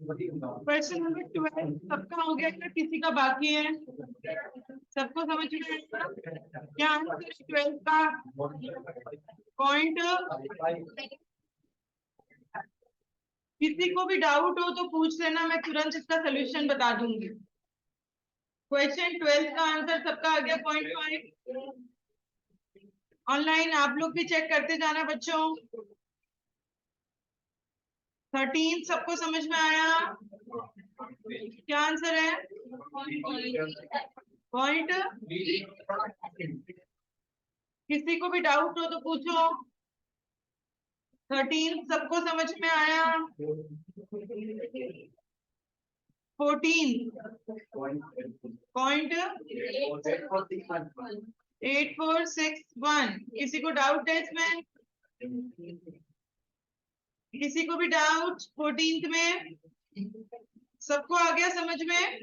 Question number 12 सबका हो गया क्या, किसी का बाकी है? सबको समझ में आया? क्या आंसर 12 का पॉइंट? किसी को भी डाउट हो तो पूछ लेना, मैं तुरंत इसका सोल्यूशन बता दूंगी। क्वेश्चन 12 का आंसर सबका आ गया 0.5। ऑनलाइन आप लोग भी चेक करते जाना बच्चों। 13 सबको समझ में आया? क्या आंसर है? पॉइंट। किसी को भी डाउट हो तो पूछो। 13 सबको समझ में आया? 14 पॉइंट 8461। किसी को डाउट है इसमें? किसी को भी डाउट 14th में? सबको आ गया समझ में?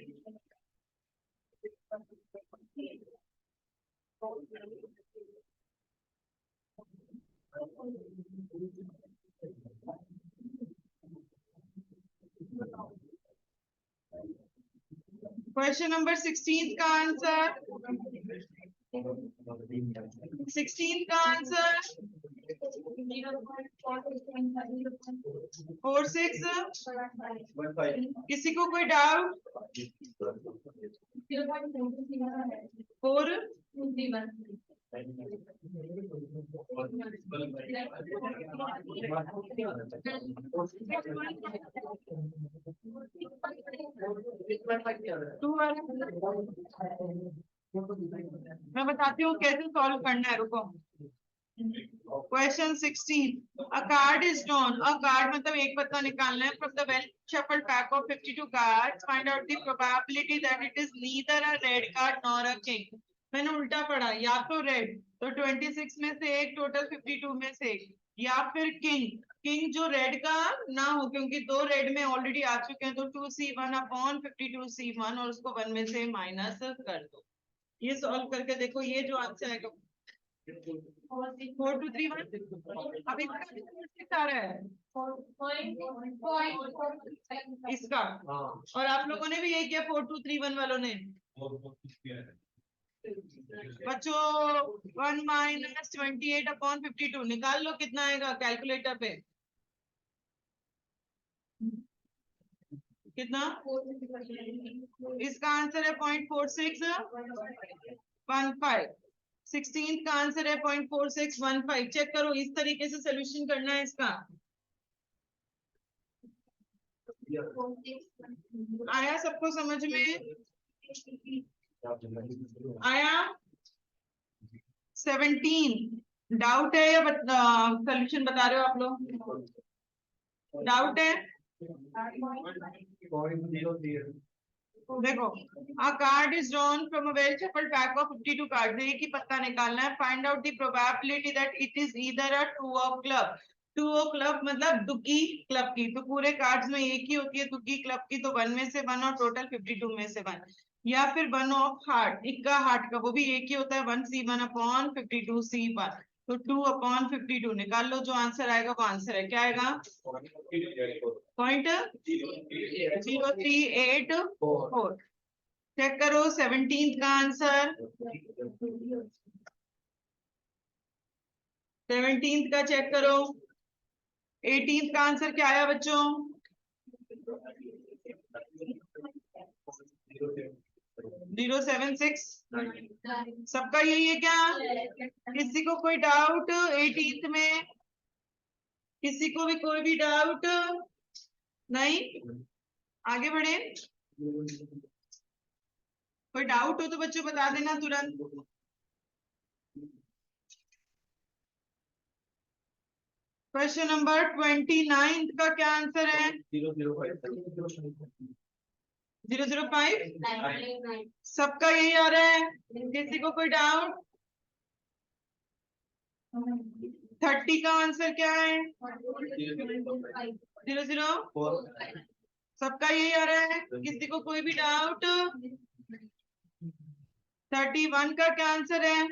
क्वेश्चन नंबर 16 का आंसर, 16 का आंसर 46। किसी को कोई डाउट? 4 मैं बताती हूँ कैसे सॉल्व करना है, रुको। Question 16, a card is drawn. A card मतलब एक पत्ता निकालना है from the well shuffled pack of 52 cards. Find out the probability that it is neither a red card nor a king. मैंने उल्टा पढ़ा, या तो रेड तो 26 में से एक, टोटल 52 में से एक, या फिर किंग, किंग जो रेड का ना हो, क्योंकि दो रेड में ऑलरेडी आ चुके हैं, तो 2c1 अपॉन 52c1 और उसको 1 में से माइनस कर दो। ये सॉल्व करके देखो, ये जो आंसर आएगा 4231। अभी आ रहा है इसका, और आप लोगों ने भी यही किया 4231 वालों ने। बच्चों 1 माइनस 28 अपॉन 52 निकाल लो, कितना आएगा कैलकुलेटर पे? कितना? इसका आंसर है 0.4615। 16 का आंसर है 0.4615। चेक करो, इस तरीके से सोल्यूशन करना है इसका। आया सबको समझ में? आया? 17 डाउट है या सोल्यूशन बता रहे हो आप लोग? डाउट है? देखो, a card is drawn from a well shuffled pack of 52 cards। एक ही पत्ता निकालना है। Find out the probability that it is either a two of club. Two of club मतलब दुकी क्लब की, तो पूरे कार्ड्स में एक ही होती है दुकी क्लब की, तो 1 में से 1 और टोटल 52 में से 1, या फिर 1 ऑफ हार्ट, इक्का हार्ट का, वो भी एक ही होता है 1c1 अपॉन 52c1, तो 2 अपॉन 52 निकाल लो, जो आंसर आएगा वो आंसर है। क्या आएगा? 0.0384। चेक करो 17 का आंसर, 17 का चेक करो। 18 का आंसर क्या आया बच्चों? 076। सबका यही है क्या? किसी को कोई डाउट 18 में? किसी को भी कोई भी डाउट नहीं? आगे बढ़े। कोई डाउट हो तो बच्चों बता देना तुरंत। क्वेश्चन नंबर 29 का क्या आंसर है? 005। सबका यही आ रहा है, किसी को कोई डाउट? 30 का आंसर क्या है? 004। सबका यही आ रहा है, किसी को कोई भी डाउट? 31 का क्या आंसर है?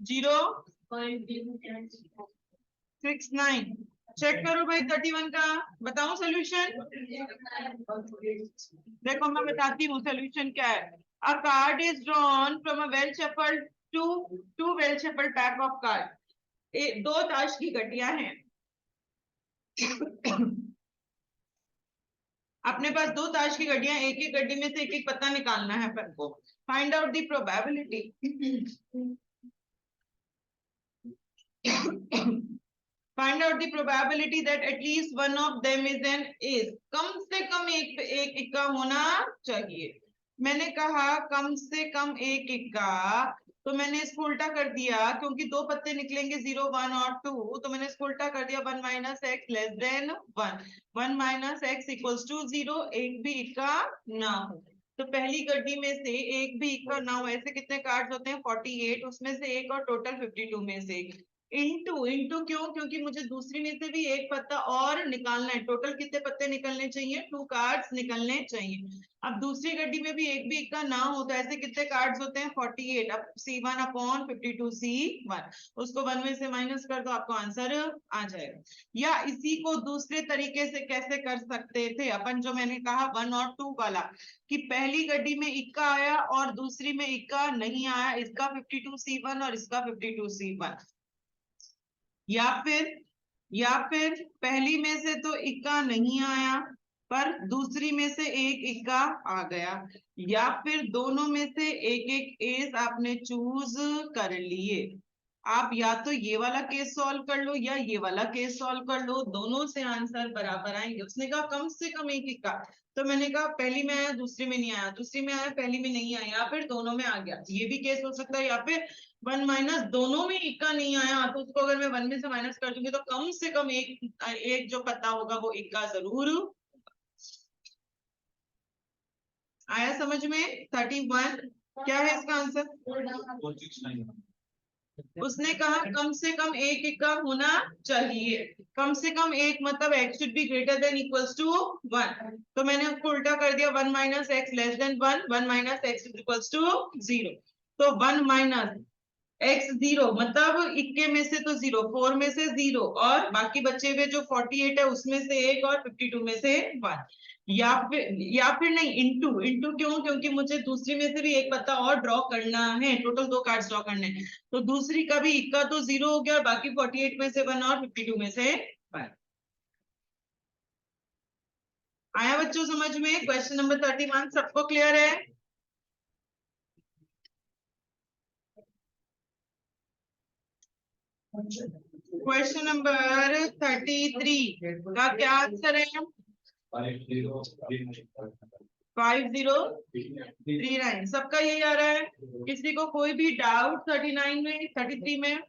0.69। चेक करो भाई 31 का, बताओ सोल्यूशन। देखो मैं बताती हूँ सोल्यूशन क्या है। A card is drawn from a well shuffled to well shuffled pack of card. दो ताश की गड्डियां हैं। अपने पास दो ताश की गड्डियां, एक एक गड्डी में से एक एक पत्ता निकालना है अपन को। Find out the probability find out the probability that at least one of them is an ace. कम से कम एक इक्का होना चाहिए। मैंने कहा कम से कम एक इक्का, तो मैंने इसको उल्टा कर दिया, क्योंकि दो पत्ते निकलेंगे 0 1 और 2, तो मैंने इसको उल्टा कर दिया 1 minus x less than 1, 1 minus x equals to 0, एक भी इक्का ना हो। तो पहली गड्डी में से एक भी इक्का ना हो, ऐसे कितने कार्ड्स होते हैं 48, उसमें से एक और टोटल 52 में से एक। इंटू इंटू क्यों? क्योंकि मुझे दूसरी में से भी एक पत्ता और निकालना है। टोटल कितने पत्ते निकलने चाहिए? 2 कार्ड्स निकलने चाहिए। अब दूसरी गड्डी में भी एक भी इक्का ना हो, तो ऐसे कितने कार्ड्स होते हैं 48। अब C1 अपॉन 52 C1, उसको 1 में से माइनस कर दो, आपको आंसर आ जाएगा। या इसी को दूसरे तरीके से कैसे कर सकते थे अपन, जो मैंने कहा 1 और 2 वाला, कि पहली गड्डी में इक्का आया और दूसरी में इक्का नहीं आया, इसका 52 C1 और इसका 52 C1। या फिर पहली में से तो इक्का नहीं आया, पर दूसरी में से एक इक्का आ गया। या फिर दोनों में से एक एक एस आपने चूज कर लिए। आप या तो ये वाला केस सॉल्व कर लो या ये वाला केस सॉल्व कर लो, दोनों से आंसर बराबर आएंगे। उसने कहा कम से कम एक इक्का, तो मैंने कहा पहली में आया दूसरी में नहीं आया, दूसरी में आया पहली में नहीं आया, या फिर दोनों में आ गया, ये भी केस हो सकता है। या फिर 1 माइनस दोनों में इक्का नहीं आया, तो उसको अगर मैं 1 में से माइनस कर दूंगी, तो कम से कम एक जो पता होगा वो इक्का जरूर। आया समझ में? 31 क्या है इसका आंसर? उसने कहा कम से कम एक इक्का होना चाहिए। कम से कम एक मतलब x should be greater than equals to 1, तो मैंने उसको उल्टा कर दिया 1 minus x less than 1, 1 minus x equals to 0। तो 1 माइनस एक्स 0 मतलब इक्के में से तो 0, 4 में से 0, और बाकी बचे हुए जो 48 है उसमें से एक, और 52 में से 1। या फिर नहीं, इंटू इंटू क्यों? क्योंकि मुझे दूसरी में से भी एक पत्ता और ड्रॉ करना है, टोटल 2 कार्ड्स ड्रॉ करने हैं। तो दूसरी का भी इक्का तो 0 हो गया, बाकी 48 में से 1 और 52 में से 1। आया बच्चों समझ में? क्वेश्चन नंबर 31 सबको क्लियर है? क्वेश्चन नंबर 33 का क्या आंसर है? 5039। सबका यही आ रहा है? किसी को कोई भी डाउट 39 में, 33 में?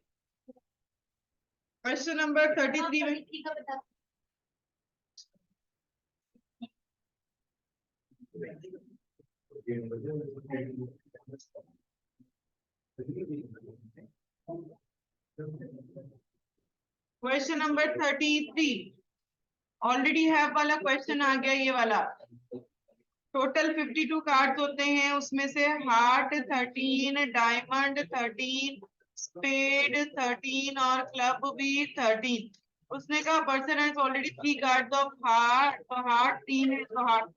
क्वेश्चन नंबर 33 में क्वेश्चन नंबर 33 ऑलरेडी हैव वाला क्वेश्चन आ गया, ये वाला। टोटल 52 कार्ड्स होते हैं, उसमें से हार्ट 13, डायमंड 13, स्पेड 13 और क्लब भी 13। उसने कहा person has already 3 cards of heart, तो हार्ट 3 है, तो हार्ट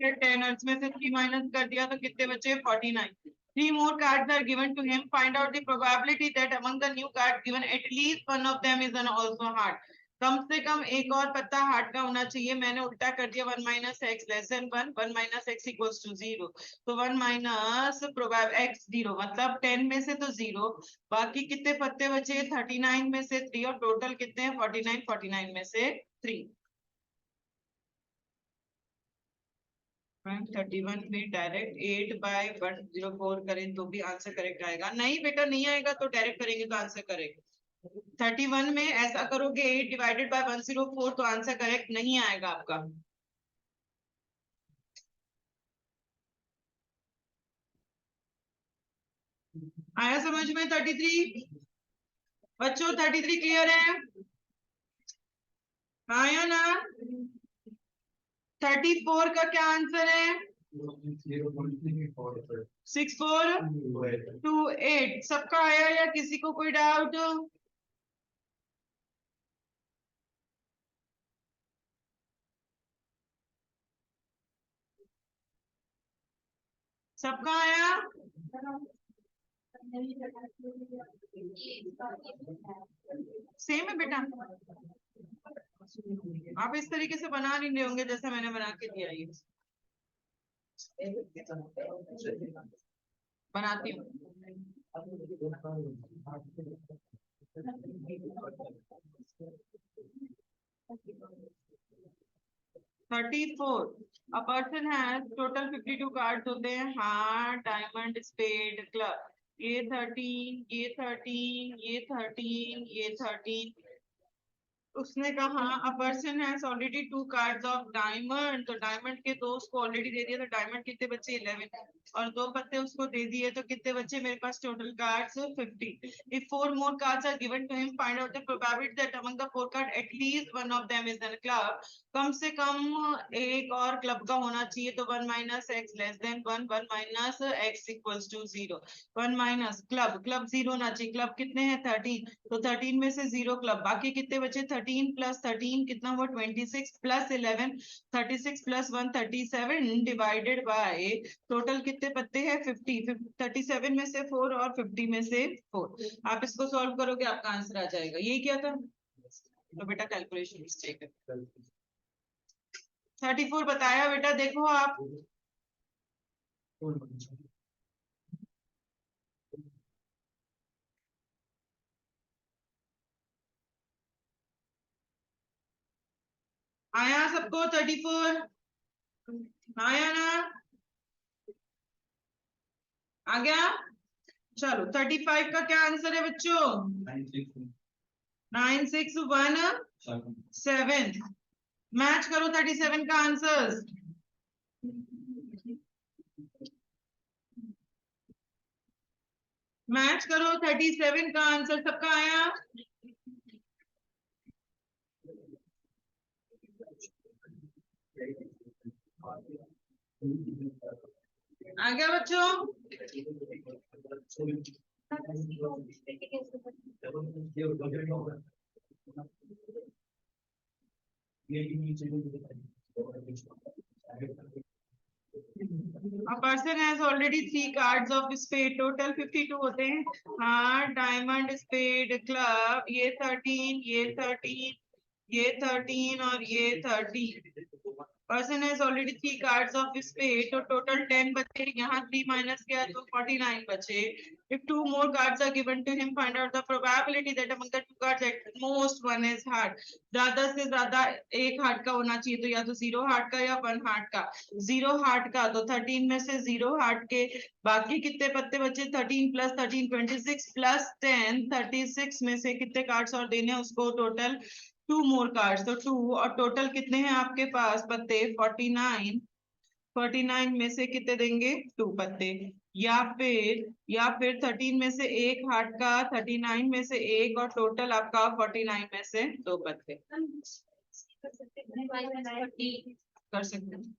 10, इसमें से 3 माइनस कर दिया तो कितने बचे? 49। 3 more cards are given to him. Find out the probability that among the new cards given at least one of them is an also heart. कम से कम एक और पत्ता हार्ट का होना चाहिए। मैंने उल्टा कर दिया 1 minus x less than 1, 1 minus x equals to 0, तो 1 माइनस प्रोबेब एक्स 0 मतलब 10 में से तो 0, बाकी कितने पत्ते बचे? 39 में से 3, और टोटल कितने हैं? 49, 49 में से 3। 31 में डायरेक्ट 8/104 करें तो भी आंसर करेक्ट आएगा? नहीं बेटा नहीं आएगा, तो डायरेक्ट करेंगे तो आंसर करेक्ट। 31 में ऐसा करोगे 8 डिवाइडेड बाय 104, तो आंसर करेक्ट नहीं आएगा आपका। आया समझ में? 33 बच्चों 33 क्लियर है? हाँ या ना? 34 का क्या आंसर है? 6428। सबका आया या किसी को कोई डाउट? सबका आया? सेम है बेटा, आप इस तरीके से बना नहीं रहे होंगे जैसे मैंने बना के दिया। ये बनाती हूँ। 34. A person has total 52 cards होते हैं, हार्ट, डायमंड, स्पेड, क्लब। ये 13, ये 13, ये 13, ये 13। उसने कहा a person has already 2 cards of diamond, तो डायमंड के 2 उसको ऑलरेडी दे दिया, तो डायमंड कितने बचे? 11, और 2 पत्ते उसको दे दिए, तो कितने बचे मेरे पास total cards? 50. If 4 more cards are given to him, find out the probability that among the 4 card at least one of them is in club. कम से कम एक और क्लब का होना चाहिए, तो 1 minus x less than 1, 1 minus x equals to 0। 1 minus club, club 0 होना चाहिए। क्लब कितने हैं? 13, तो 13 में से 0 क्लब, बाकी कितने बचे? 13 प्लस 13 कितना हुआ? 26 plus 11, 36 plus 1 37 divided by total कितने पत्ते हैं? 50। 37 में से 4 और 50 में से 4। आप इसको सॉल्व करोगे, आपका आंसर आ जाएगा। यही क्या था? तो बेटा कैलकुलेशन मिस्टेक है। 34 बताया बेटा, देखो आप। आया सबको 34? आया ना? आ गया? चलो 35 का क्या आंसर है बच्चों? 9617। मैच करो 37 का आंसर। मैच करो 37 का आंसर। सबका आया? आ गया बच्चों? A person has already 3 cards of spade, total 52 होते हैं। Heart, diamond, spade, club. ये 13, ये 13, ये 13 और ये 13। Person has already 3 cards of spade, तो total 10 बचे। यहाँ 3 माइनस किया तो 49 बचे। If 2 more cards are given to him, find out the probability that among the 2 cards at most one is heart. ज्यादा से ज्यादा एक हार्ट का होना चाहिए, तो या तो 0 हार्ट का या 1 हार्ट का। 0 हार्ट का तो 13 में से 0 हार्ट के बाकी कितने पत्ते बचे? 13 प्लस 13 26 प्लस 10 36 में से कितने कार्ड्स और देने हैं उसको? टोटल 2 मोर कार्ड्स, तो 2, और टोटल कितने हैं आपके पास पत्ते? 49। 49 में से कितने देंगे? 2 पत्ते। या फिर 13 में से एक हार्ट का, 39 में से एक, और टोटल आपका 49 में से 2 पत्ते। कर सकते हैं।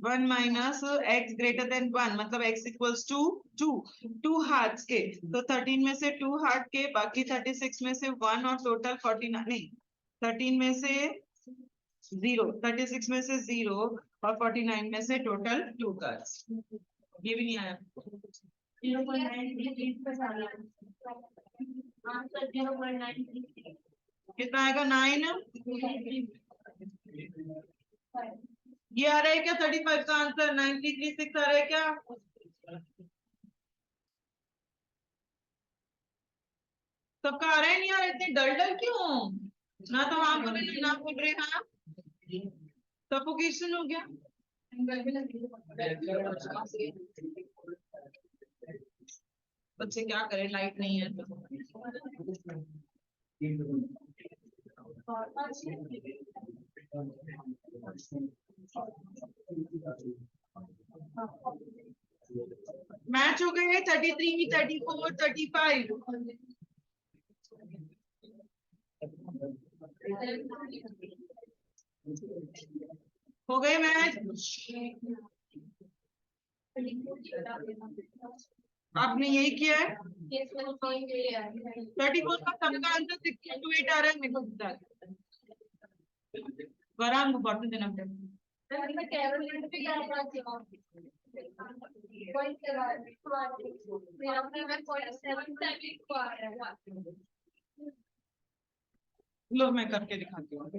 1 माइनस एक्स ग्रेटर देन 1, मतलब x इक्वल्स टू 2 हार्ट्स के, तो 13 में से 2 हार्ट के, बाकी 36 में से 1, और टोटल 49 नहीं, 13 में से 0, 36 में से 0, और 49 में से टोटल 2 कार्ड्स। ये भी नहीं आया। 0.9 कितना आएगा? 9। ये आ रहा है क्या 35 का आंसर? 9336 आ रहा है क्या? सबका आ रहा है? नहीं आ रहा? इतने डल क्यों? ना तो हाँ बोल रहे ना बोल रहे। हाँ, सफोकेशन हो गया। बच्चे क्या करें, लाइट नहीं है तो। मैच हो गए 33, 34, 35। हो गए मैच? आपने यही किया है? 34 का सबका आंसर 628 आ रहा है मेरे को। Varang bottom the number. लो मैं करके दिखाती हूँ।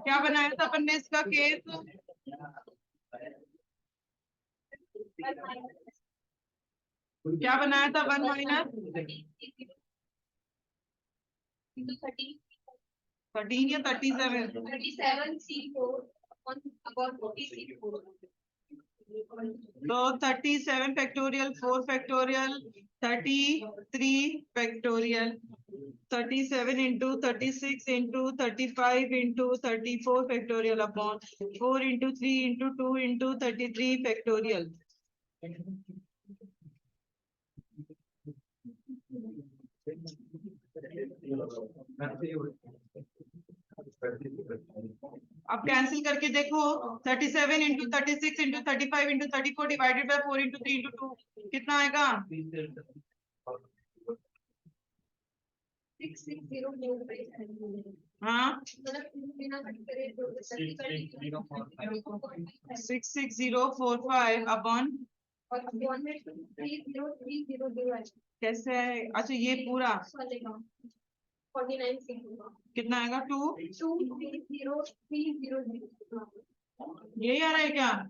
क्या बनाया था अपन ने इसका केस? क्या बनाया था? 1 माइनस 13 या 37? तो 37 factorial, 4 factorial, 33 factorial, 37 into 36 into 35 into 34 factorial upon 4 into 3 into 2 into 33 factorial. अब कैंसिल करके देखो, 37 into 36 into 35 into 34 divided by 4 into 3 into 2 कितना आएगा? 660 हाँ 66,045 अपॉन कैसे है? अच्छा ये पूरा 49 कितना आएगा? 2 यही आ रहा है क्या?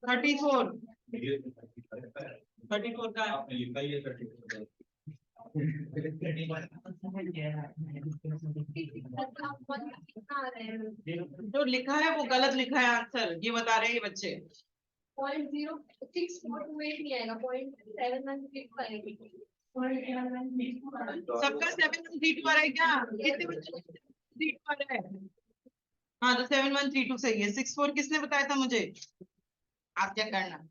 34 का जो लिखा है वो गलत लिखा है आंसर, ये बता रहे हैं ये बच्चे। 0.0648 नहीं आएगा, 0.7135 आएगा। सबका 7132 आ रहा है क्या? कितने बच्चों का 7132 आ रहा है? हाँ तो 7132 सही है। 64 किसने बताया था मुझे? आप क्या करना,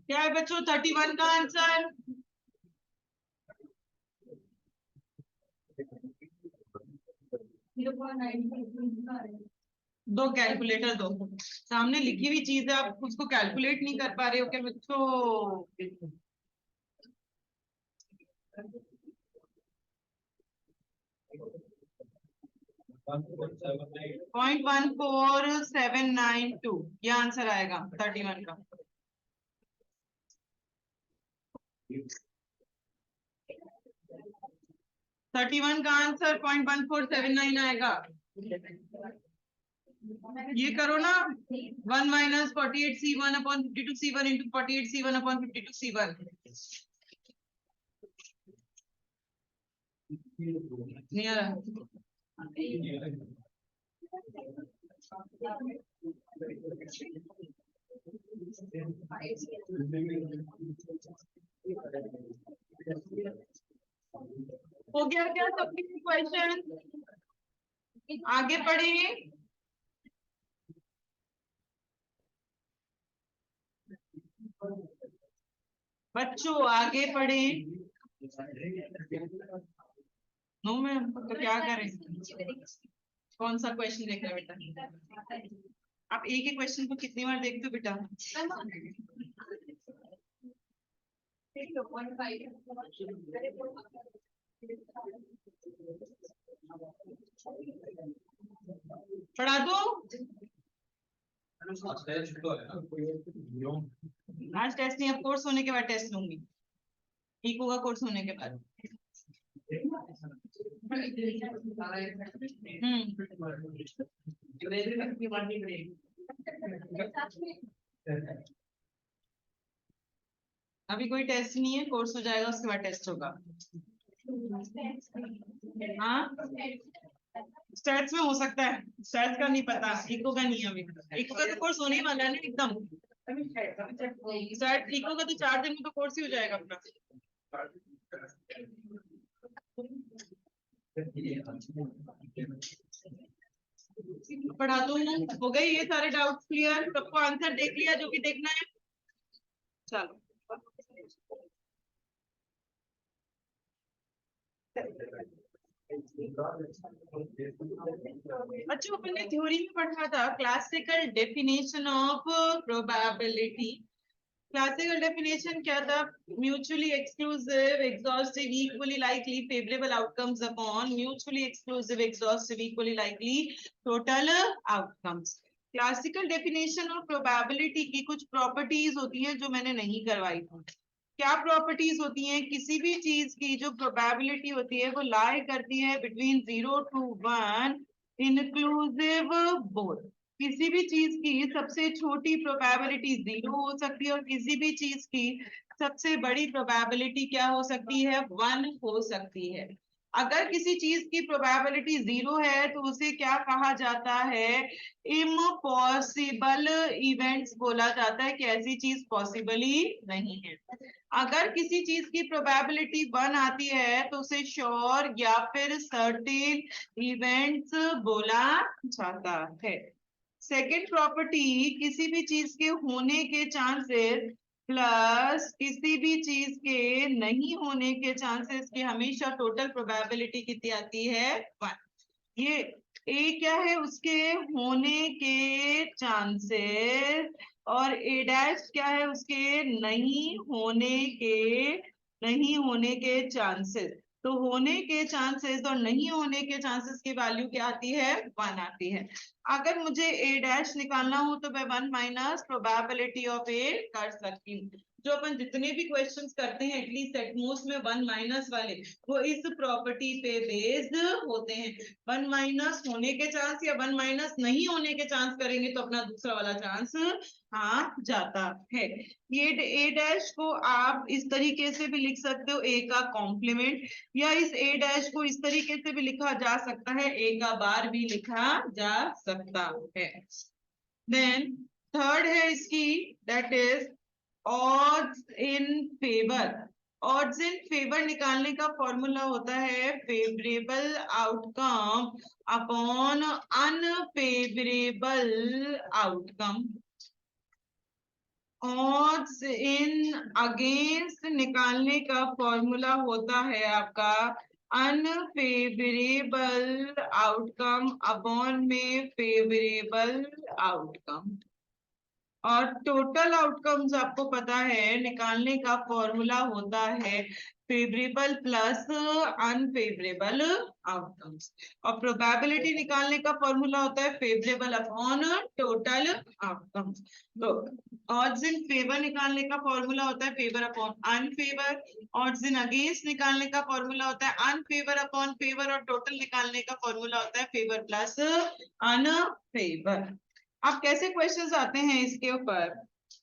क्या है बच्चों 31 का आंसर? दो कैलकुलेटर दो, सामने लिखी हुई चीज है, आप उसको कैलकुलेट नहीं कर पा रहे हो क्या बच्चों? 0.14792 ये आंसर आएगा 31 का। थर्टी 31 का आंसर 0.1479 आएगा। ये करो ना, 1 minus 48C1 upon 52C1 into 48C1 upon 52C1 नहीं आ रहा। हो गया क्या सबके क्वेश्चन? आगे पढ़े। बच्चों आगे पढ़े। नो मैम तो क्या करें? कौन सा क्वेश्चन देख रहे बेटा? आप एक ही क्वेश्चन को कितनी बार देखते हो बेटा? पढ़ा दो। आज टेस्ट नहीं, अब कोर्स होने के बाद टेस्ट लूंगी, ठीक होगा कोर्स होने के बाद। अभी कोई टेस्ट नहीं है, कोर्स हो जाएगा उसके बाद टेस्ट होगा। हाँ स्टैट्स में हो सकता है, स्टैट्स का नहीं पता, इको का नहीं है अभी। इको का तो कोर्स होने ही वाला है ना एकदम। स्टैट इको का तो 4 दिन में तो कोर्स ही हो जाएगा अपना। पढ़ा दूं? हो गए ये सारे डाउट्स क्लियर? सबको आंसर देख लिया जो भी देखना है? चलो बच्चों, अपन ने थ्योरी में पढ़ा था classical definition of probability. Classical definition क्या था? Mutually exclusive exhaustive equally likely favourable outcomes upon mutually exclusive exhaustive equally likely total outcomes. Classical definition of probability की कुछ प्रॉपर्टीज होती हैं जो मैंने नहीं करवाई थी। क्या प्रॉपर्टीज होती हैं? किसी भी चीज की जो प्रोबेबिलिटी होती है वो लाई करती है बिटवीन 0 to 1 इंक्लूसिव बोथ। किसी भी चीज की सबसे छोटी प्रोबेबिलिटी 0 हो सकती है और किसी भी चीज की सबसे बड़ी प्रोबेबिलिटी क्या हो सकती है? 1 हो सकती है। अगर किसी चीज की प्रोबेबिलिटी 0 है तो उसे क्या कहा जाता है? इम्पॉसिबल इवेंट्स बोला जाता है कि ऐसी चीज पॉसिबल ही नहीं है। अगर किसी चीज की प्रोबेबिलिटी 1 आती है तो उसे श्योर या फिर सर्टेन इवेंट्स बोला जाता है। सेकेंड प्रॉपर्टी, किसी भी चीज के होने के चांसेस प्लस किसी भी चीज के नहीं होने के चांसेस की हमेशा टोटल प्रोबेबिलिटी कितनी आती है? 1। ये ए क्या है? उसके होने के चांसेस। और ए डैश क्या है? उसके नहीं होने के चांसेस। तो होने के चांसेस और नहीं होने के चांसेस की वैल्यू क्या आती है? 1 आती है। अगर मुझे ए डैश निकालना हो तो मैं 1 माइनस प्रोबेबिलिटी ऑफ ए कर सकती हूँ। जो अपन जितने भी क्वेश्चंस करते हैं एटलीस्ट एटमोस्ट में 1 माइनस वाले, वो इस प्रॉपर्टी पे बेस्ड होते हैं। 1 माइनस होने के चांस या 1 माइनस नहीं होने के चांस करेंगे तो अपना दूसरा वाला चांस आ जाता है। ये ए डैश को आप इस तरीके से भी लिख सकते हो, ए का कॉम्प्लीमेंट, या इस ए डैश को इस तरीके से भी लिखा जा सकता है, ए का बार भी लिखा जा सकता है। देन थर्ड है इसकी, that is odds in favour. Odds in favour निकालने का फॉर्मूला होता है favourable outcome upon unfavourable outcome. Odds in against निकालने का फॉर्मूला होता है आपका अनफेवरेबल आउटकम अपॉन में फेवरेबल आउटकम। और टोटल आउटकम्स आपको पता है निकालने का फॉर्मूला होता है फेवरेबल प्लस अनफेवरेबल आउटकम्स। और प्रोबेबिलिटी निकालने का फॉर्मूला होता है फेवरेबल अपॉन टोटल आउटकम्स। तो ऑड्स इन फेवर निकालने का फॉर्मूला होता है favour upon unfavour. Odds in against निकालने का फॉर्मूला होता है अनफेवर अपॉन फेवर। और टोटल निकालने का फॉर्मूला होता है फेवर प्लस अनफेवर। अब कैसे क्वेश्चंस आते हैं इसके ऊपर?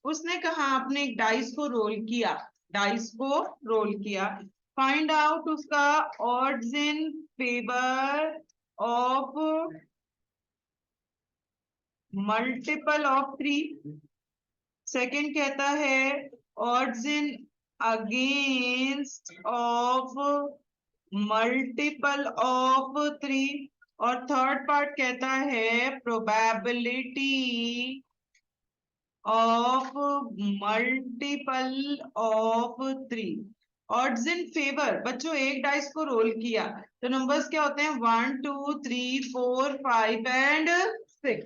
उसने कहा आपने एक डाइस को रोल किया, डाइस को रोल किया, फाइंड आउट उसका odds in favour of multiple of 3। Second कहता है odds in against of multiple of 3। और थर्ड पार्ट कहता है probability of multiple of 3। Odds in favour, बच्चों एक डाइस को रोल किया तो नंबर्स क्या होते हैं? 1 2 3 4 5 एंड 6।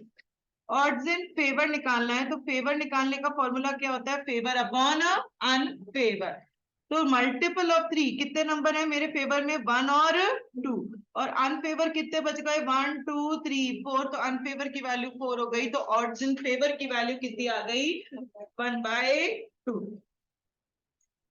ऑड्स इन फेवर निकालना है तो फेवर निकालने का फॉर्मूला क्या होता है? Favour upon unfavour. तो मल्टीपल ऑफ 3 कितने नंबर है मेरे फेवर में? 1 और 2। और अनफेवर कितने बच गए? 1 2 3 4। तो अनफेवर की वैल्यू 4 हो गई। तो ऑड्स इन फेवर की वैल्यू कितनी आ गई? 1/2।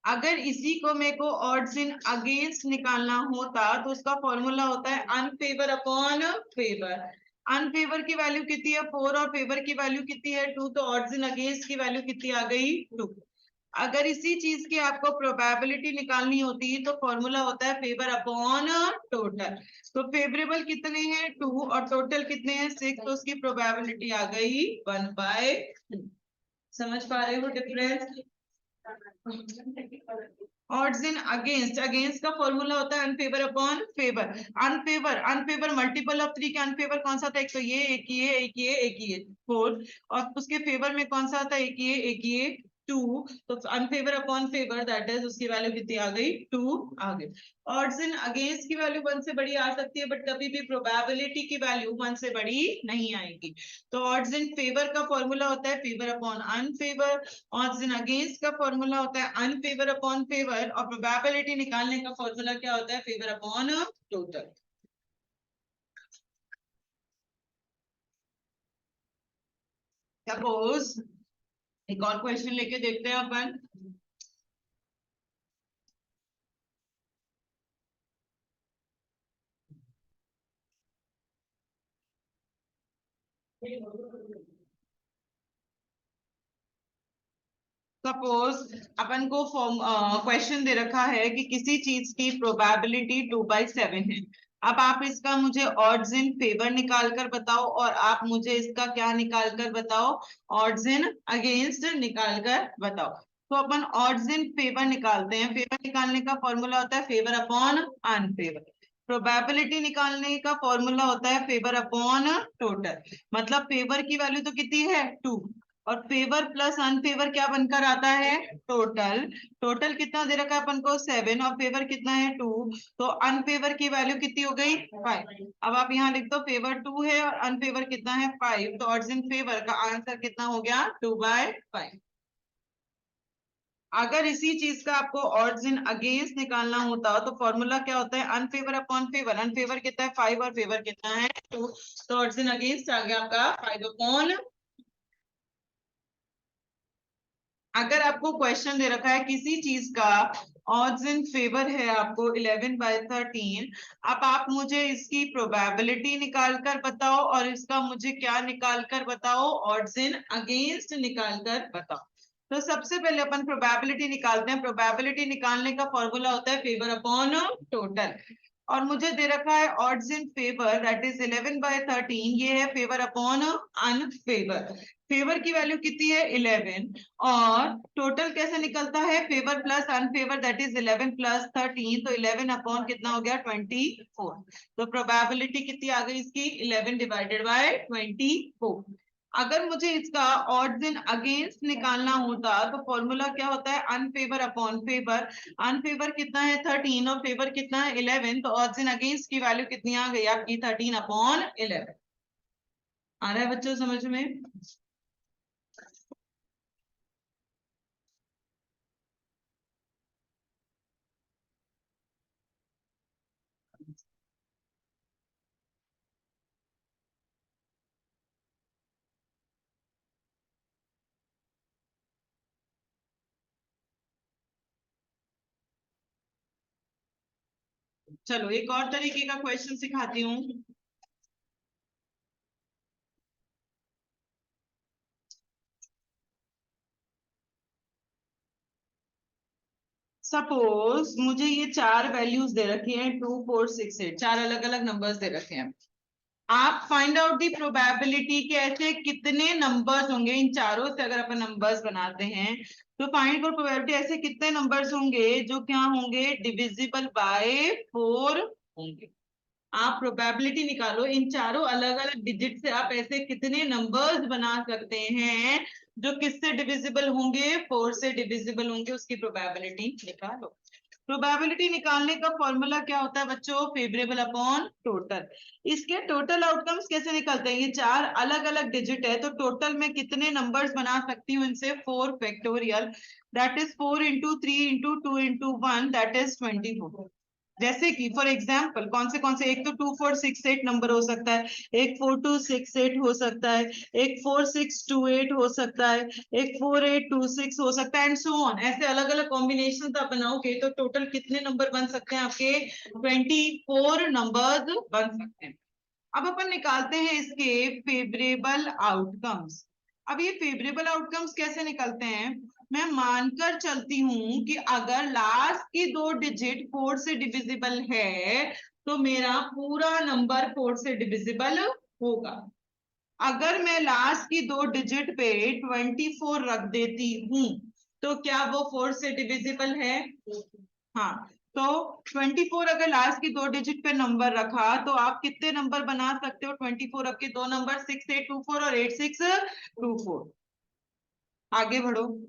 अगर इसी को मेरे को ऑड्स इन अगेंस्ट निकालना होता तो उसका फॉर्मूला होता है अनफेवर अपॉन फेवर। अनफेवर की वैल्यू कितनी है? 4। और फेवर की वैल्यू कितनी है? 2। तो ऑड्स इन अगेंस्ट की वैल्यू कितनी आ गई? 2। अगर इसी चीज की आपको प्रोबेबिलिटी निकालनी होती है तो फॉर्मूला होता है फेवर अपॉन टोटल। तो फेवरेबल कितने हैं? 2। और टोटल कितने हैं? 6। तो उसकी प्रोबेबिलिटी आ गई 1/2। समझ पा रहे हो difference? Odds in against, against का फॉर्मूला होता है unfavour upon favour. Unfavour, unfavour multiple of 3 के अनफेवर कौन सा था? एक तो ये, एक ये, एक ये, एक ये, 4। और उसके फेवर में कौन सा था? एक ये, एक ये, 2। तो unfavour upon favour that is उसकी वैल्यू कितनी आ गई? 2 आ गई। ऑड्स इन अगेंस्ट की वैल्यू 1 से बड़ी आ सकती है, बट कभी भी प्रोबेबिलिटी की वैल्यू 1 से बड़ी नहीं आएगी। तो ऑड्स इन फेवर का फॉर्मूला होता है favour upon unfavour, odds in against का फॉर्मूला होता है अनफेवर अपॉन फेवर, और प्रोबेबिलिटी निकालने का फॉर्मूला क्या होता है? Favour upon total. सपोज एक और क्वेश्चन लेके देखते हैं अपन। सपोज अपन को क्वेश्चन दे रखा है कि किसी चीज की प्रोबेबिलिटी 2/7 है। अब आप इसका मुझे ऑड्स इन फेवर निकाल कर बताओ, और आप मुझे इसका क्या निकाल कर बताओ? ऑड्स इन अगेंस्ट निकाल कर बताओ। तो अपन ऑड्स इन फेवर निकालते हैं। फेवर निकालने का फॉर्मूला होता है फेवर अपॉन अनफेवर। प्रोबेबिलिटी निकालने का फॉर्मूला होता है फेवर अपॉन टोटल। मतलब फेवर की वैल्यू तो कितनी है? 2, और फेवर प्लस अनफेवर क्या बनकर आता है? टोटल। टोटल कितना दे रखा है अपन को? 7, और फेवर कितना है? 2। तो अनफेवर की वैल्यू कितनी हो गई? 5। अब आप यहाँ लिख दो फेवर 2 है और अनफेवर कितना है? 5। तो ऑड्स इन फेवर का आंसर कितना हो गया? 2/5। अगर इसी चीज का आपको ऑड्स इन अगेंस्ट निकालना होता तो फॉर्मूला क्या होता है? Unfavour upon favour. अनफेवर कितना है? 5, और फेवर कितना है? 2। तो ऑड्स इन अगेंस्ट आ गया आपका 5 अपॉन। अगर आपको क्वेश्चन दे रखा है किसी चीज का ऑड्स इन फेवर है आपको 11/13, अब आप मुझे इसकी प्रोबेबिलिटी निकाल कर बताओ, और इसका मुझे क्या निकाल कर बताओ? ऑड्स इन अगेंस्ट निकाल कर बताओ। तो सबसे पहले अपन प्रोबेबिलिटी निकालते हैं। प्रोबेबिलिटी निकालने का फॉर्मूला होता है फेवर अपॉन टोटल, और मुझे दे रखा है odds in favour that is 11/13, ये है फेवर अपॉन अनफेवर। फेवर की वैल्यू कितनी है? 11, और टोटल कैसे निकलता है? Favour plus unfavour that is 11 plus 13, तो 11 अपॉन कितना हो गया? 24। तो प्रोबेबिलिटी कितनी आ गई इसकी? 11/24। अगर मुझे इसका ऑड्स इन अगेंस्ट निकालना होता तो फॉर्मूला क्या होता है? Unfavour upon favour. अनफेवर कितना है? 13, और फेवर कितना है? 11। तो ऑड्स इन अगेंस्ट की वैल्यू कितनी आ गई आपकी? 13/11। आ रहा है बच्चों समझ में? चलो एक और तरीके का क्वेश्चन सिखाती हूँ। सपोज मुझे ये 4 वैल्यूज दे रखी हैं, 2, 4, 6, 8, 4 अलग अलग नंबर्स दे रखे हैं। आप फाइंड आउट दी प्रोबेबिलिटी के ऐसे कितने नंबर्स होंगे इन चारों से, अगर अपन नंबर्स बनाते हैं तो फाइंड फॉर प्रोबेबिलिटी ऐसे कितने नंबर्स होंगे जो क्या होंगे? डिविजिबल बाय 4 होंगे। आप प्रोबेबिलिटी निकालो, इन चारों अलग अलग डिजिट से आप ऐसे कितने नंबर्स बना सकते हैं जो किससे डिविजिबल होंगे? 4 से डिविजिबल होंगे, उसकी प्रोबेबिलिटी निकालो। प्रोबेबिलिटी निकालने का फॉर्मूला क्या होता है बच्चों? Favourable upon total. इसके टोटल आउटकम्स कैसे निकलते हैं? ये 4 अलग अलग डिजिट है, तो टोटल में कितने नंबर्स बना सकती हूँ इनसे? 4 factorial, that is 4 into 3 into 2 into 1, that is 24। जैसे कि फॉर एग्जाम्पल कौन से, एक तो 2468 नंबर हो सकता है, एक 4268 हो सकता है, एक 4628 हो सकता है, एक 4826 हो सकता है, एंड सो ऑन। ऐसे अलग अलग कॉम्बिनेशन आप बनाओगे तो टोटल कितने नंबर बन सकते हैं आपके? 24 नंबर बन सकते हैं। अब अपन निकालते हैं इसके फेवरेबल आउटकम्स। अब ये फेवरेबल आउटकम्स कैसे निकलते हैं? मैं मानकर चलती हूं कि अगर लास्ट की 2 डिजिट 4 से डिविजिबल है तो मेरा पूरा नंबर 4 से डिविजिबल होगा। अगर मैं लास्ट की 2 डिजिट पे 24 रख देती हूँ तो क्या वो 4 से डिविजिबल है? हाँ। तो 24 अगर लास्ट की 2 डिजिट पे नंबर रखा तो आप कितने नंबर बना सकते हो? 24 अब के 2 नंबर 6824 और 8624। आगे बढ़ो,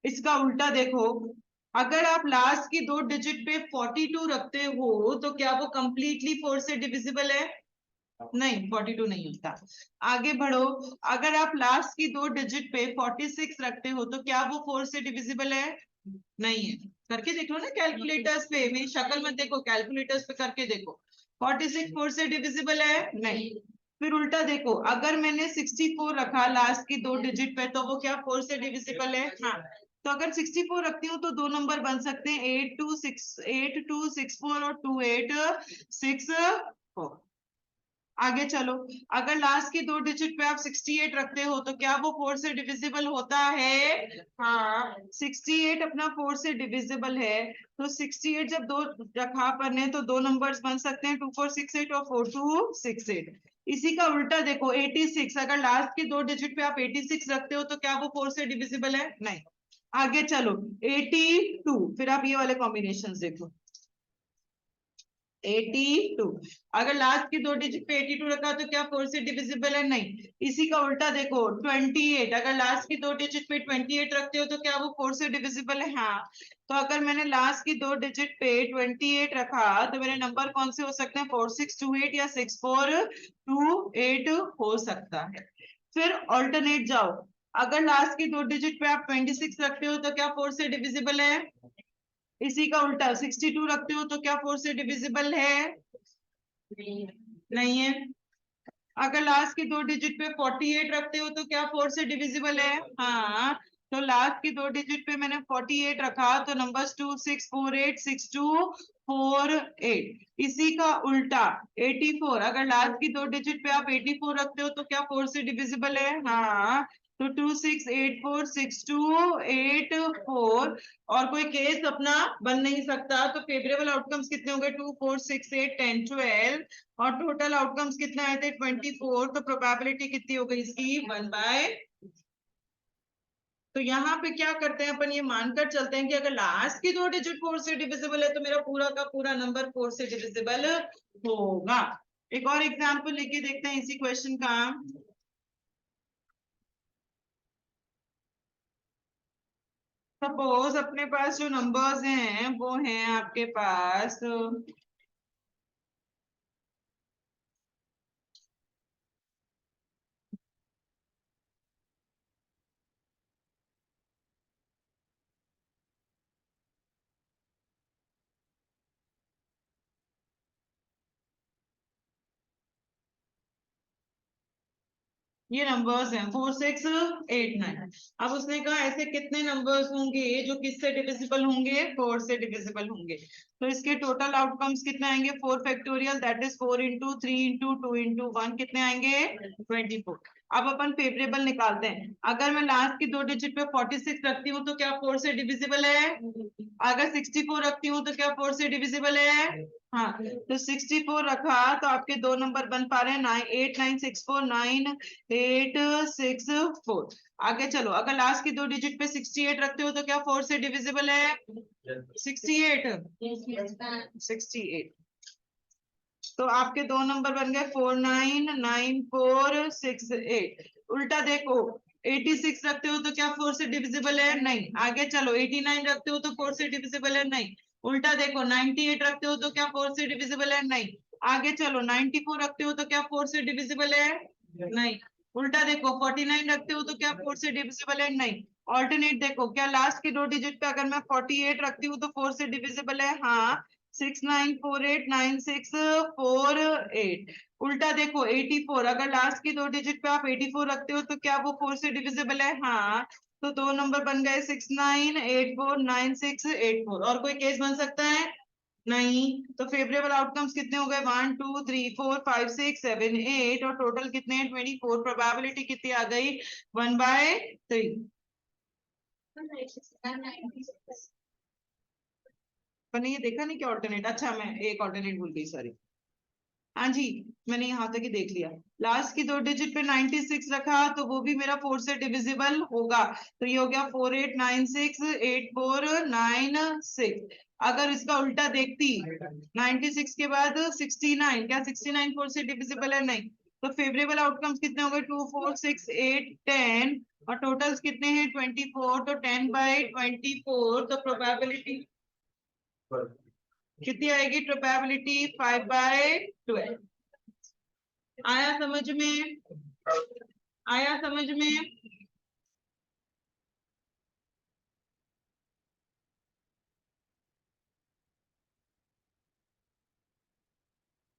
इसका उल्टा देखो। अगर आप लास्ट की 2 डिजिट पे 42 रखते हो तो क्या वो कंप्लीटली 4 से डिविजिबल है? नहीं, 42 नहीं होता। आगे बढ़ो, अगर आप लास्ट की 2 डिजिट पे 46 रखते हो तो क्या वो 4 से डिविजिबल है? नहीं है। करके देख लो ना कैलकुलेटर्स पे, मेरी शक्ल मत देखो, कैलकुलेटर्स पे करके देखो। 46 4 से डिविजिबल है? नहीं। फिर उल्टा देखो, अगर मैंने 64 रखा लास्ट की 2 डिजिट पे तो वो क्या 4 से डिविजिबल है? हाँ। तो अगर 64 रखती हूँ तो 2 नंबर बन सकते हैं, 8264 और 2864। आगे चलो, अगर लास्ट की 2 डिजिट पे आप 68 रखते हो तो क्या वो 4 से डिविजिबल होता है? हाँ, 68 अपना 4 से डिविजिबल है। तो 68 जब 2 रखा अपन ने तो 2 नंबर्स बन सकते हैं, 2468 और 4268। इसी का उल्टा देखो, 86 अगर लास्ट की 2 डिजिट पे आप 86 रखते हो तो क्या वो 4 से डिविजिबल है? नहीं। आगे चलो, 82, फिर आप ये वाले कॉम्बिनेशन देखो। 82 अगर लास्ट की 2 डिजिट पे 82 रखा तो क्या 4 से डिविजिबल है? नहीं। इसी का उल्टा देखो, 28 अगर लास्ट की 2 डिजिट पे 28 रखते हो तो क्या वो 4 से डिविजिबल है? हाँ। तो अगर मैंने लास्ट की 2 डिजिट पे 28 रखा तो मेरे नंबर कौन से हो सकते हैं? 4628 या 6428 हो सकता है। फिर ऑल्टरनेट जाओ, अगर लास्ट की 2 डिजिट पे आप 26 रखते हो तो क्या 4 से डिविजिबल है? इसी का उल्टा 62 रखते हो तो क्या 4 से डिविजिबल है? नहीं है। अगर लास्ट की 2 डिजिट पे 48 रखते हो तो क्या 4 से डिविजिबल है? हाँ। तो लास्ट की 2 डिजिट पे मैंने 48 रखा तो नंबर्स 26486248। इसी का उल्टा 84 अगर लास्ट की 2 डिजिट पे आप 84 रखते हो तो क्या 4 से डिविजिबल है? हाँ। तो 26846284। और कोई केस अपना बन नहीं सकता। तो फेवरेबल आउटकम्स कितने हो गए? 2 4 6 8 10 12 और टोटल आउटकम्स कितने आए थे? 24। तो प्रोबेबिलिटी कितनी हो गई इसकी? 1/। तो यहाँ पे क्या करते हैं अपन, ये मानकर चलते हैं कि अगर लास्ट की 2 डिजिट 4 से डिविजिबल है तो मेरा पूरा का पूरा नंबर 4 से डिविजिबल होगा। एक और एग्जाम्पल लेके देखते हैं इसी क्वेश्चन का। सपोज अपने पास जो नंबर्स हैं वो हैं आपके पास ये नंबर्स हैं 4689। अब उसने कहा ऐसे कितने नंबर्स होंगे जो किससे डिविजिबल होंगे? 4 से डिविजिबल होंगे। तो इसके टोटल आउटकम्स कितने आएंगे? 4 factorial that is 4 into 3 into 2 into 1 कितने आएंगे? 24। अब अपन फेवरेबल निकालते हैं। अगर मैं लास्ट की 2 डिजिट पे 46 रखती हूँ तो क्या 4 से डिविजिबल है? अगर 64 रखती हूँ तो क्या 4 से डिविजिबल है? हाँ। तो 64 रखा तो आपके 2 नंबर बन पा रहे हैं 989649 864। आगे चलो, अगर लास्ट की 2 डिजिट पे 68 रखते हो तो क्या 4 से डिविजिबल है? 68 68। तो आपके 2 नंबर बन गए 499468। उल्टा देखो, 86 रखते हो तो क्या 4 से डिविजिबल है? नहीं। आगे चलो, 89 रखते हो तो 4 से डिविजिबल है? नहीं। उल्टा देखो, 98 रखते हो तो क्या 4 से डिविजिबल है? नहीं। आगे चलो, 94 रखते हो तो क्या 4 से डिविजिबल है? नहीं। उल्टा देखो, 49 रखते हो तो क्या 4 से डिविजिबल है? नहीं। ऑल्टरनेट देखो, क्या लास्ट के 2 डिजिट पे अगर मैं 48 रखती हूँ तो 4 से डिविजिबल है? हाँ। 69489648। उल्टा देखो, 84 अगर लास्ट की 2 डिजिट पे आप 84 रखते हो तो क्या वो 4 से डिविजिबल है? हाँ। तो 2 नंबर बन गए 69849684। और कोई केस बन सकता है? नहीं। तो फेवरेबल आउटकम्स कितने हो गए? 1 2 3 4 5 6 7 8 और टोटल कितने हैं? 24। प्रोबेबिलिटी कितनी आ गई? 1/3। मैंने ये देखा नहीं कि ऑल्टरनेट, अच्छा मैं एक ऑल्टरनेट भूल गई, सॉरी। हाँ जी। मैंने यहाँ तक ही देख लिया। लास्ट की 2 डिजिट पे 96 रखा तो वो भी मेरा 4 से डिविजिबल होगा। तो ये हो गया 4896 8496। अगर इसका उल्टा देखती 96 के बाद 69, क्या 69 4 से डिविजिबल है? नहीं। तो फेवरेबल आउटकम्स कितने हो गए? 2 4 6 8 10 और टोटल्स कितने हैं? 24। तो 10/24 तो प्रोबेबिलिटी कितनी आएगी? प्रोबेबिलिटी 5/12। आया समझ में? आया समझ में?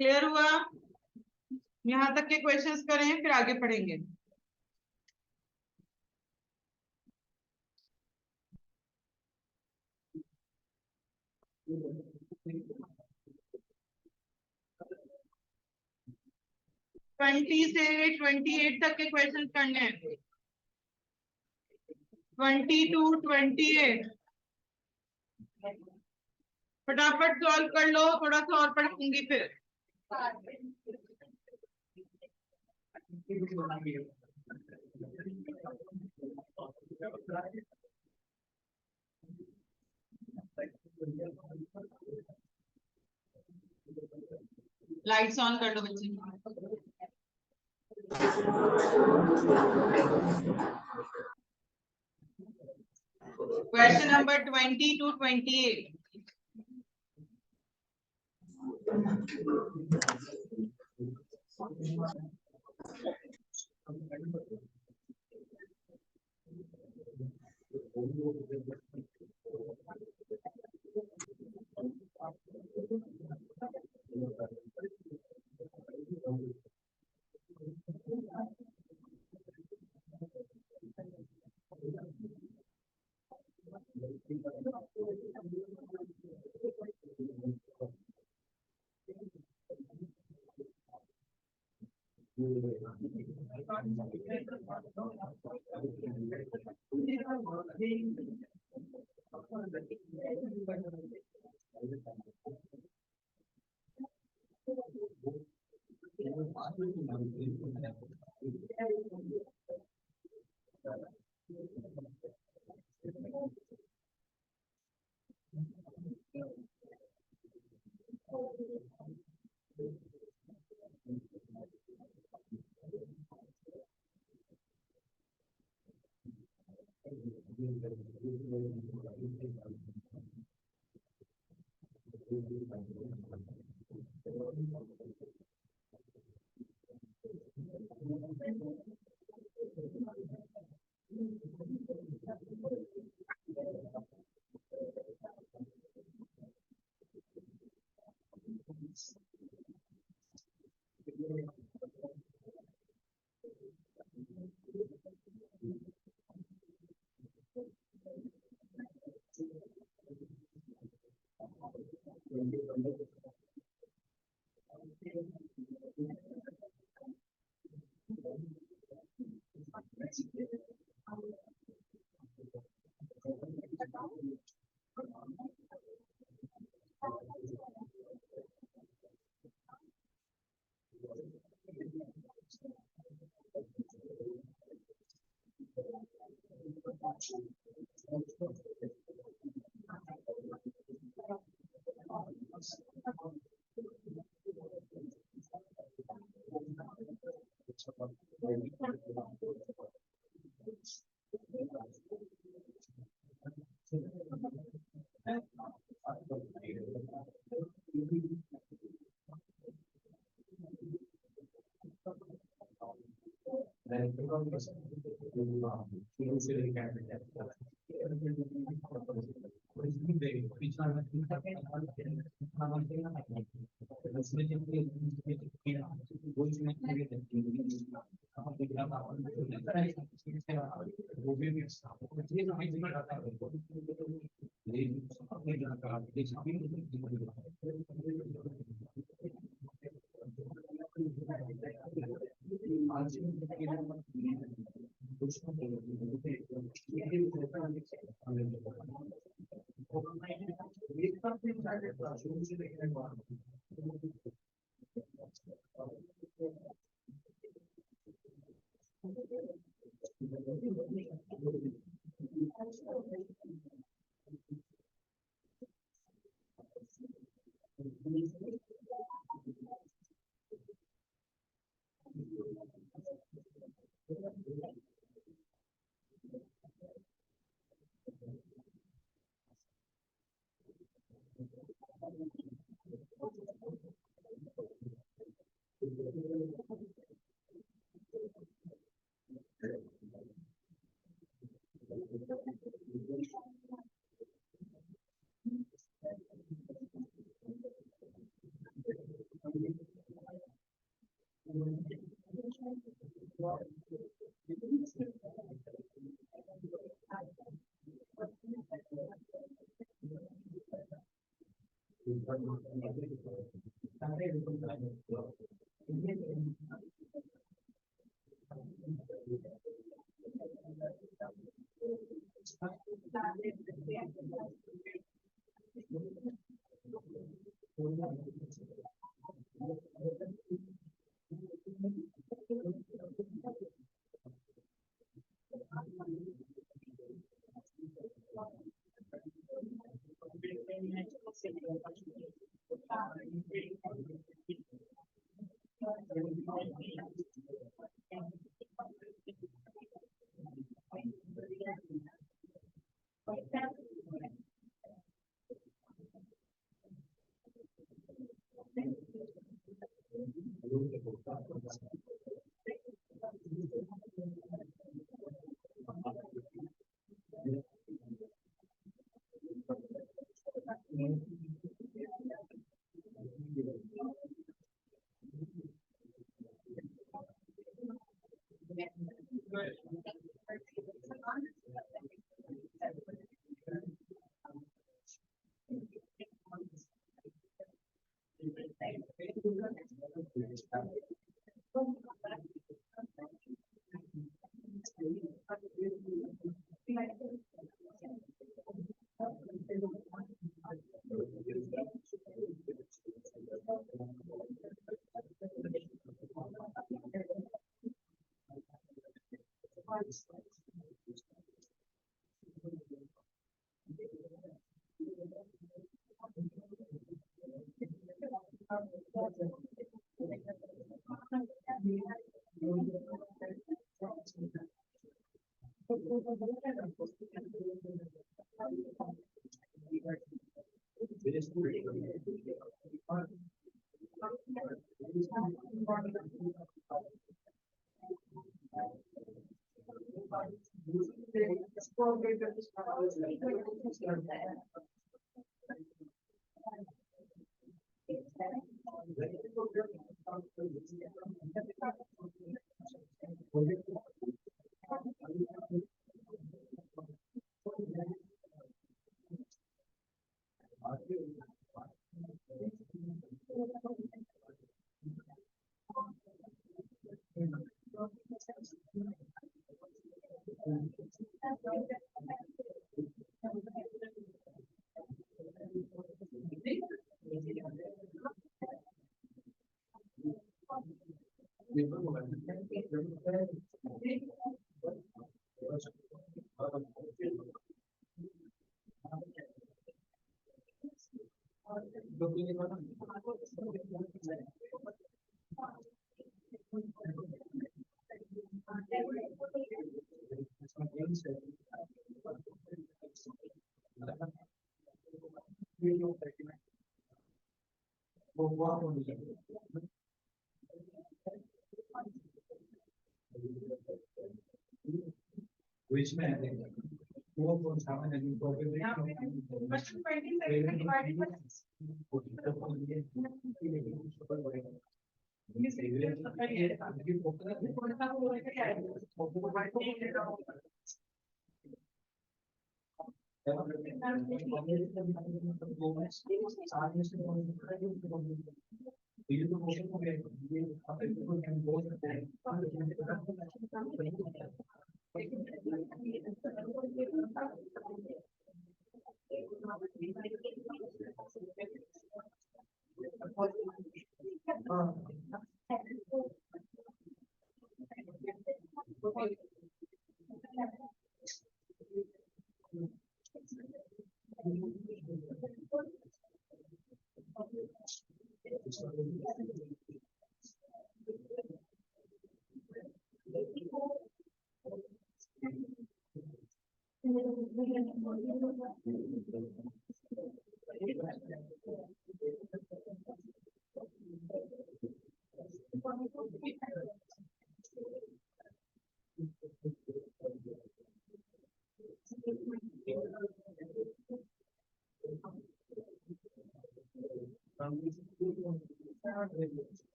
क्लियर हुआ? यहाँ तक के क्वेश्चंस करें फिर आगे पढ़ेंगे। ट्वेंटी से 28 तक के क्वेश्चन करने हैं। 20 to 28 फटाफट सॉल्व कर लो, थोड़ा सा और पढ़ूंगी फिर। लाइट्स ऑन कर लो बच्चे। Question number 20 to 28।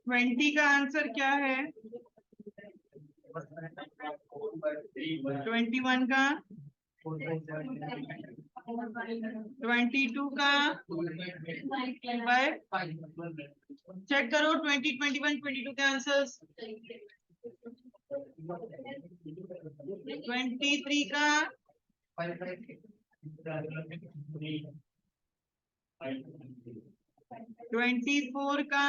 20 का आंसर क्या है? 21 का, 22 का, चेक करो 20, 21, 22 के आंसर्स। 23 का, 24 का,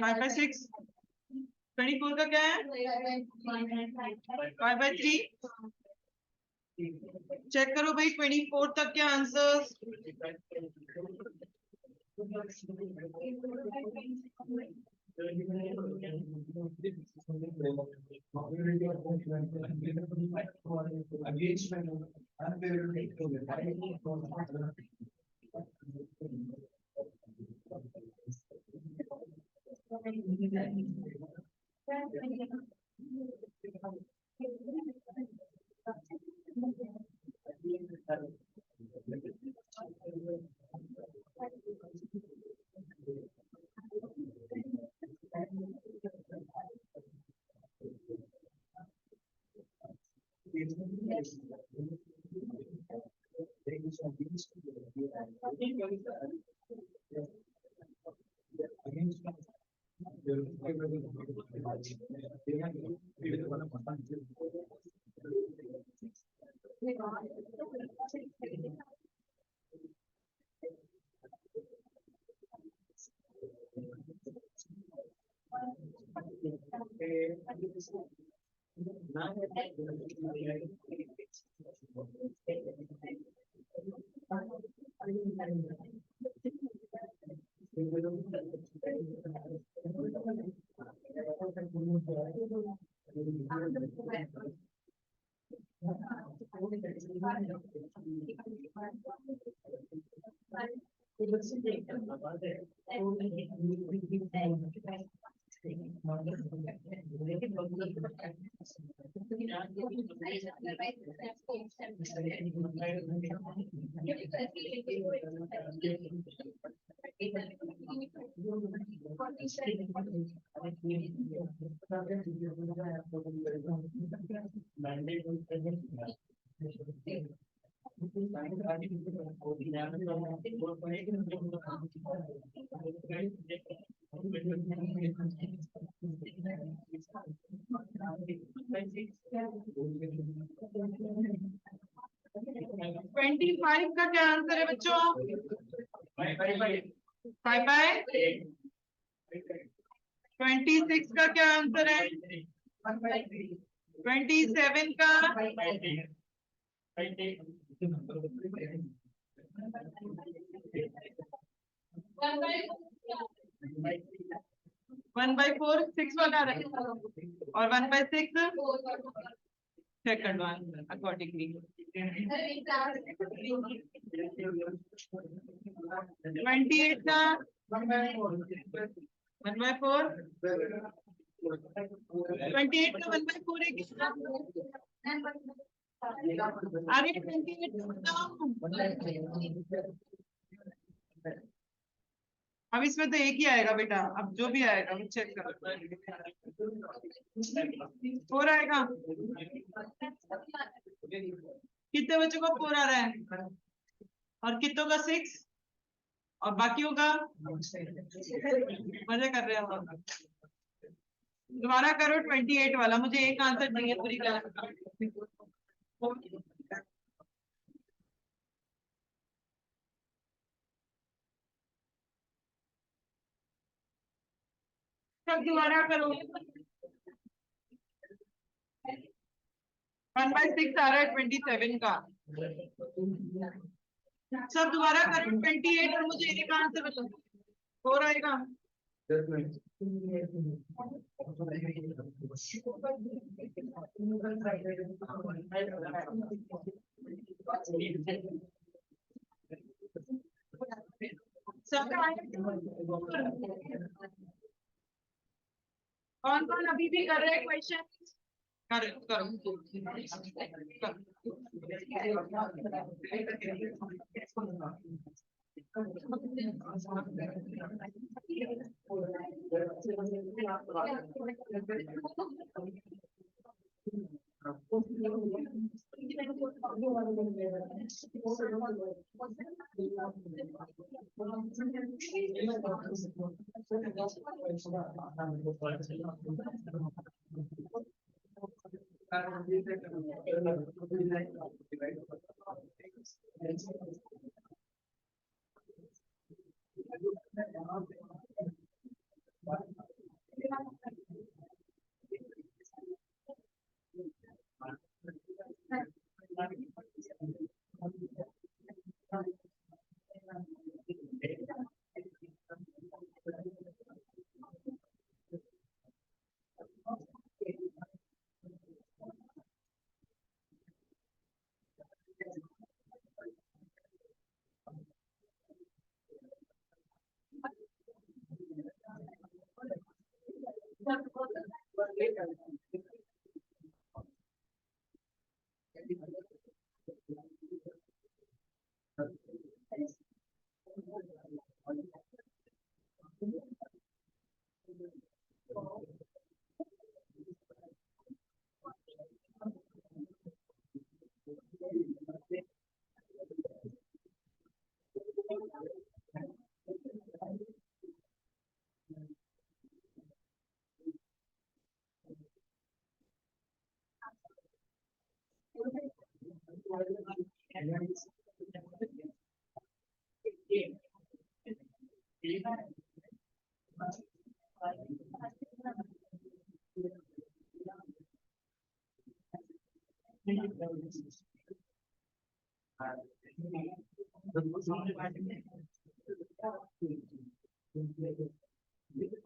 5/6, 24 का क्या है? 5/3। चेक करो भाई 24 तक के आंसर्स। ट्वेंटी फाइव का क्या आंसर है बच्चों? 5/8। 26 का क्या आंसर है? 27 का, 1/4, 6 वाला है और 1/6 सेकंड वन अकॉर्डिंगली। 28 का 1/4, 28 का 1/4 है किसका? आगे 28 अब इसमें तो एक ही आएगा बेटा, अब जो भी आएगा वो चेक करो। 4 आएगा। कितने बच्चों को 4 आ रहा है और कितनों का 6 और बाकियों का? मजे कर रहे हैं हम। दोबारा करो 28 वाला, मुझे एक आंसर चाहिए पूरी क्लास का। सब दोबारा करो। 1/6 आ रहा है 27 का। सब दोबारा करो 28 और मुझे एक आंसर बताओ, हो रहेगा? कौन कौन अभी भी कर रहे हैं क्वेश्चन? करो।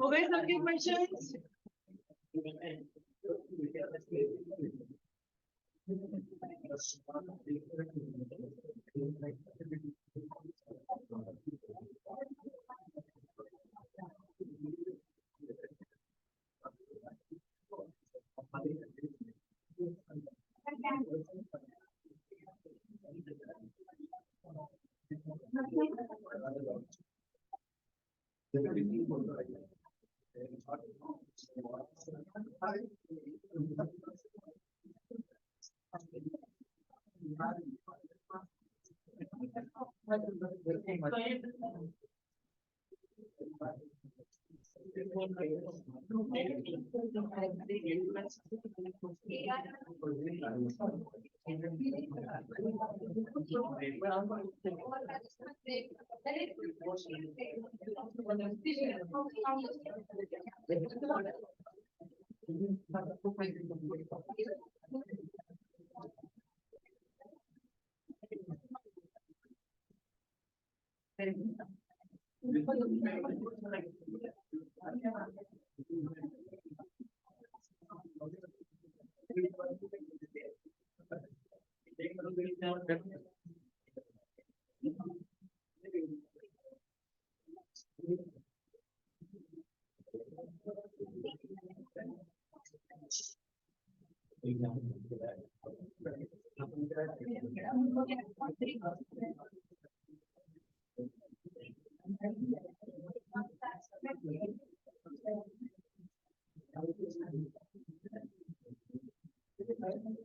हो गए सबके क्वेश्चंस?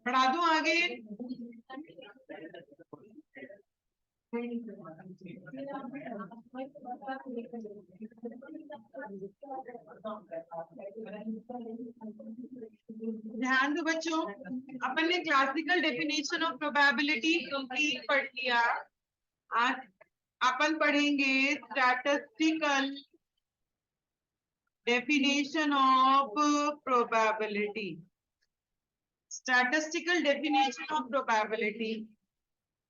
पढ़ा दूं आगे? ध्यान दो बच्चों, अपन ने classical definition of probability complete पढ़ लिया। आज अपन पढ़ेंगे statistical definition of probability. Statistical definition of probability.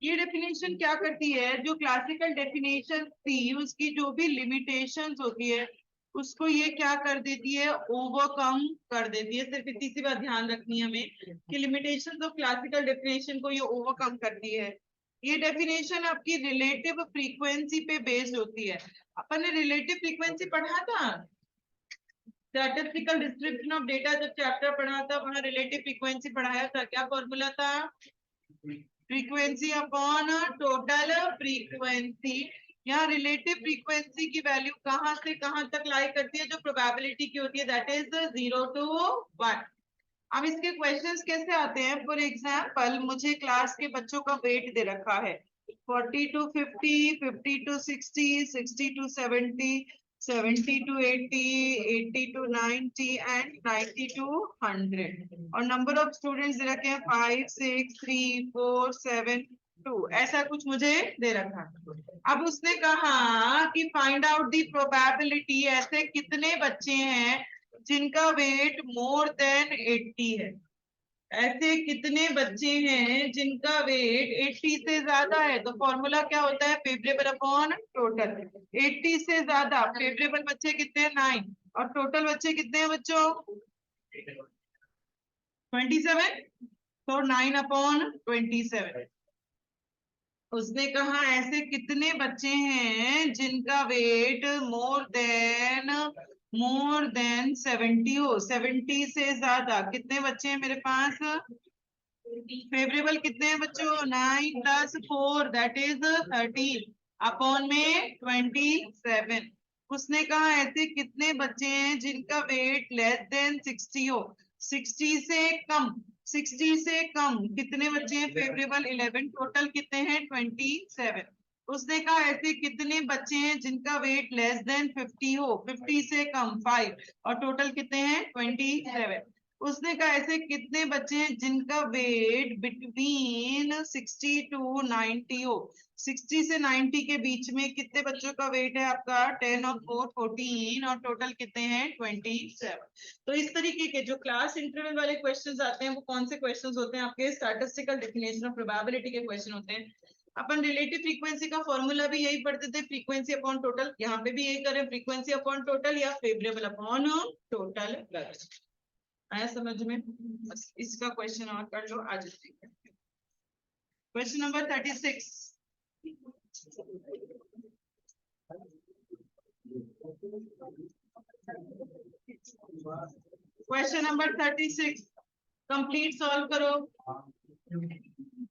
ये डेफिनेशन क्या करती है, जो क्लासिकल डेफिनेशन थी उसकी जो भी लिमिटेशंस होती है उसको ये क्या कर देती है, ओवरकम कर देती है। सिर्फ इतनी सी बात ध्यान रखनी है हमें कि लिमिटेशंस ऑफ क्लासिकल डेफिनेशन को ये ओवरकम करती है। ये डेफिनेशन आपकी रिलेटिव फ्रीक्वेंसी पे बेस्ड होती है। अपन ने रिलेटिव फ्रीक्वेंसी पढ़ा था, स्टैटिस्टिकल डिस्क्रिप्शन ऑफ डेटा जब चैप्टर पढ़ा था वहां रिलेटिव फ्रीक्वेंसी पढ़ाया था। क्या फॉर्मूला था, फ्रीक्वेंसी अपॉन टोटल फ्रीक्वेंसी। यहाँ रिलेटिव फ्रीक्वेंसी की वैल्यू कहां से कहां तक लाई करती है, जो प्रोबेबिलिटी की होती है, दैट इज 0 to 1। अब इसके क्वेश्चंस कैसे आते हैं, फॉर एग्जाम्पल मुझे क्लास के बच्चों का वेट दे रखा है 40 to 50, 50 to 60, 60 to 70, 70 to 80, 80 to 90 and 90 to 100, और नंबर ऑफ स्टूडेंट्स दे रखे हैं 5, 6, 3, 4, 7, 2, ऐसा कुछ मुझे दे रखा। अब उसने कहा कि फाइंड आउट दी प्रोबेबिलिटी, ऐसे कितने बच्चे हैं जिनका वेट मोर देन 80 है। ऐसे कितने बच्चे हैं जिनका वेट 80 से ज्यादा है। तो फॉर्मूला क्या होता है, फेवरेबल अपॉन टोटल। 80 से ज्यादा फेवरेबल बच्चे कितने हैं, 9, और टोटल बच्चे कितने हैं बच्चों, 27, तो 9 अपॉन 27। उसने कहा ऐसे कितने बच्चे हैं जिनका वेट मोर देन 70 हो, 70 से ज्यादा। कितने बच्चे हैं मेरे पास, फेवरेबल कितने हैं बच्चों, 9 + 4 दैट इज 13 अपॉन में 27। उसने कहा ऐसे कितने बच्चे हैं जिनका वेट लेस देन 60 हो, 60 से कम, 60 से कम कितने बच्चे हैं, फेवरेबल 11, टोटल कितने हैं 27। उसने कहा ऐसे कितने बच्चे हैं जिनका वेट लेस देन 50 हो, 50 से कम 5, और टोटल कितने हैं 27। उसने कहा ऐसे कितने बच्चे हैं जिनका वेट बिटवीन 60 to 90 हो, 60 से 90 के बीच में कितने बच्चों का वेट है आपका, 10 और 4 14, और टोटल कितने हैं 27। तो इस तरीके के जो क्लास इंटरवल वाले क्वेश्चंस आते हैं वो कौन से क्वेश्चंस होते हैं आपके, स्टैटिस्टिकल डेफिनेशन ऑफ प्रोबेबिलिटी के क्वेश्चन होते हैं। अपन रिलेटिव फ्रीक्वेंसी का फॉर्मूला भी यही पढ़ते थे, फ्रीक्वेंसी अपॉन टोटल। यहाँ पे भी यही करें, फ्रीक्वेंसी अपॉन टोटल या फेवरेबल अपॉन टोटल। आया समझ में, बस इसका क्वेश्चन और कर लो आज। Question number 36। Question number 36 complete solve करो।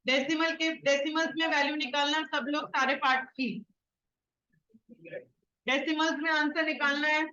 डेसिमल्स में वैल्यू निकालना, सब लोग सारे पार्ट की डेसिमल्स में आंसर निकालना है।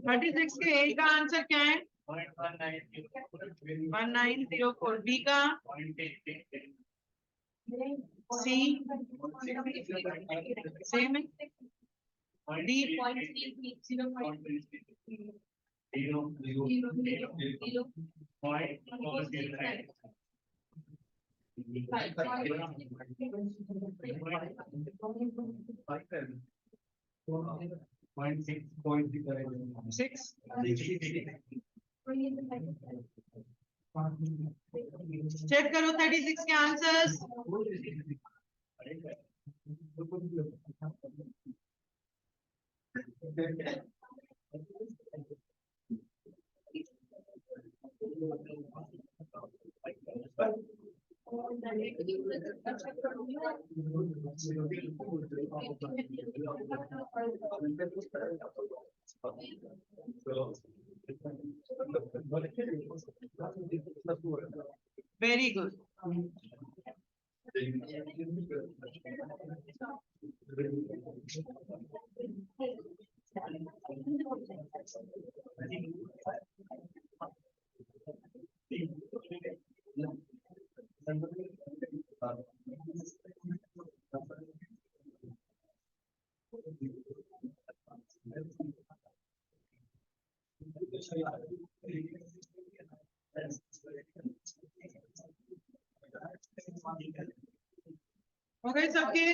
36 के ए का आंसर क्या है? 1904। बी का? सी सेम है। डी 6। चेक करो 36 के आंसर्स। Very good. हो गए सबके?